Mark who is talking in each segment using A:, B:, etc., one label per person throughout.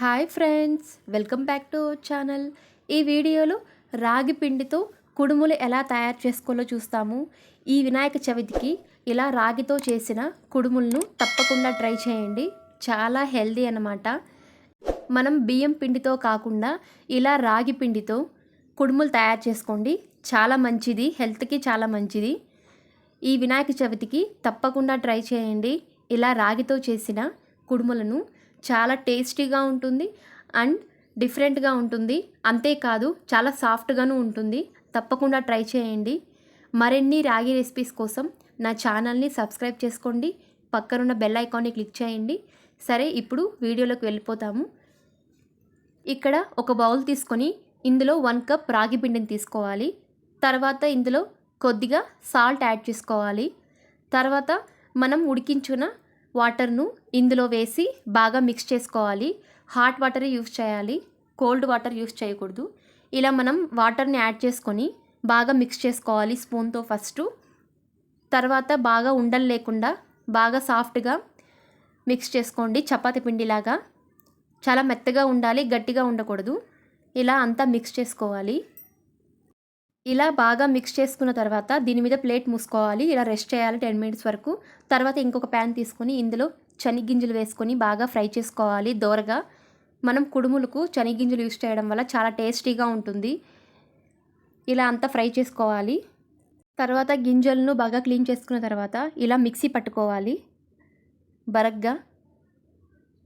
A: Hi friends, welcome back to our channel. ఈ వీడియోలో రాగి పిండితో కుడుములు ఎలా తయారు చేసుకోవాలో చూస్తాము. ఈ వినాయక చవితికి ఇలా రాగితో చేసిన కుడుములను తప్పకుండా ట్రై చేయండి. చాలా హెల్దీ అన్నమాట. మనం బియ్యం పిండితో కాకుండా ఇలా రాగి పిండితో కుడుములు తయారు చేసుకోండి. చాలా మంచిది, హెల్త్కి చాలా మంచిది. ఈ వినాయక చవితికి తప్పకుండా ట్రై చేయండి. ఇలా రాగితో చేసిన కుడుములను చాలా టేస్టీగా ఉంటుంది అండ్ డిఫరెంట్గా ఉంటుంది. అంతేకాదు చాలా సాఫ్ట్గాను ఉంటుంది. తప్పకుండా ట్రై చేయండి. మరిన్ని రాగి రెసిపీస్ కోసం నా ఛానల్ని సబ్స్క్రైబ్ చేసుకోండి. పక్కనున్న బెల్ ఐకాన్ని క్లిక్ చేయండి. సరే, ఇప్పుడు వీడియోలోకి వెళ్ళిపోతాము. ఇక్కడ ఒక బౌల్ తీసుకొని ఇందులో 1 కప్ రాగి పిండిని తీసుకోవాలి. తర్వాత ఇందులో కొద్దిగా సాల్ట్ యాడ్ చేసుకోవాలి. తర్వాత మనం ఉడికించుకున్న వాటర్ను ఇందులో వేసి బాగా మిక్స్ చేసుకోవాలి. హాట్ వాటర్ యూస్ చేయాలి, కోల్డ్ వాటర్ యూస్ చేయకూడదు. ఇలా మనం వాటర్ని యాడ్ చేసుకొని బాగా మిక్స్ చేసుకోవాలి స్పూన్తో ఫస్ట్. తర్వాత బాగా ఉండలు లేకుండా బాగా సాఫ్ట్గా మిక్స్ చేసుకోండి, చపాతీ పిండిలాగా. చాలా మెత్తగా ఉండాలి, గట్టిగా ఉండకూడదు. ఇలా అంతా మిక్స్ చేసుకోవాలి. ఇలా బాగా మిక్స్ చేసుకున్న తర్వాత దీని మీద ప్లేట్ మూసుకోవాలి. ఇలా రెస్ట్ చేయాలి 10 మినిట్స్ వరకు. తర్వాత ఇంకొక ప్యాన్ తీసుకొని ఇందులో శనగగింజలు వేసుకొని బాగా ఫ్రై చేసుకోవాలి దోరగా. మనం కుడుములకు శనగగింజలు యూస్ చేయడం వల్ల చాలా టేస్టీగా ఉంటుంది. ఇలా అంతా ఫ్రై చేసుకోవాలి. తర్వాత గింజలను బాగా క్లీన్ చేసుకున్న తర్వాత ఇలా మిక్సీ పట్టుకోవాలి బరగ్గా.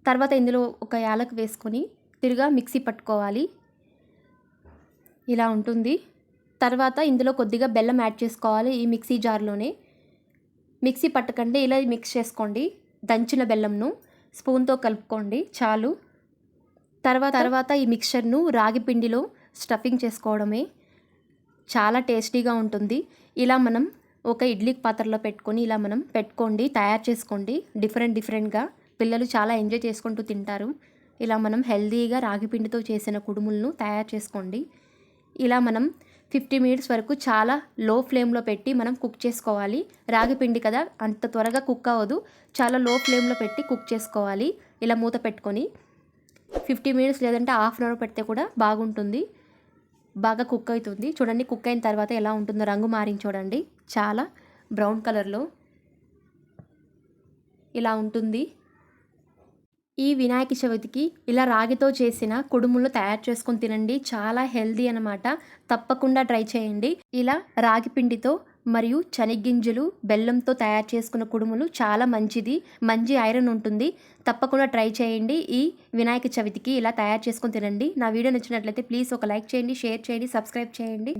A: తర్వాత ఇందులో ఒక యాలకు వేసుకొని తిరుగా మిక్సీ పట్టుకోవాలి. ఇలా ఉంటుంది. తర్వాత ఇందులో కొద్దిగా బెల్లం యాడ్ చేసుకోవాలి. ఈ మిక్సీ జార్లోనే మిక్సీ పట్టకండి, ఇలా మిక్స్ చేసుకోండి. దంచిన బెల్లంను స్పూన్తో కలుపుకోండి చాలు. తర్వాత ఈ మిక్చర్ను రాగి పిండిలో స్టఫింగ్ చేసుకోవడమే. చాలా టేస్టీగా ఉంటుంది. ఇలా మనం ఒక ఇడ్లీ పాత్రలో పెట్టుకొని ఇలా మనం పెట్టుకోండి, తయారు చేసుకోండి. డిఫరెంట్గా పిల్లలు చాలా ఎంజాయ్ చేసుకుంటూ తింటారు. ఇలా మనం హెల్తీగా రాగి పిండితో చేసిన కుడుములను తయారు చేసుకోండి. ఇలా మనం 50 మినిట్స్ వరకు చాలా లో ఫ్లేమ్లో పెట్టి మనం కుక్ చేసుకోవాలి. రాగి పిండి కదా, అంత త్వరగా కుక్ అవ్వదు. చాలా లో ఫ్లేమ్లో పెట్టి కుక్ చేసుకోవాలి. ఇలా మూత పెట్టుకొని 50 మినిట్స్ లేదంటే హాఫ్ అన్ అవర్ పెడితే కూడా బాగుంటుంది. బాగా కుక్ అవుతుంది. చూడండి, కుక్ అయిన తర్వాత ఎలా ఉంటుందో రంగు మారింది చూడండి. చాలా బ్రౌన్ కలర్లో ఇలా ఉంటుంది. ఈ వినాయక చవితికి ఇలా రాగితో చేసిన కుడుములు తయారు చేసుకొని తినండి. చాలా హెల్దీ అన్నమాట. తప్పకుండా ట్రై చేయండి. ఇలా రాగి పిండితో మరియు శనగగింజలు బెల్లంతో తయారు చేసుకున్న కుడుములు చాలా మంచిది. మంచి ఐరన్ ఉంటుంది. తప్పకుండా ట్రై చేయండి. ఈ వినాయక చవితికి ఇలా తయారు చేసుకొని తినండి. నా వీడియో నచ్చినట్లయితే ప్లీజ్ ఒక లైక్ చేయండి, షేర్ చేయండి, సబ్స్క్రైబ్ చేయండి.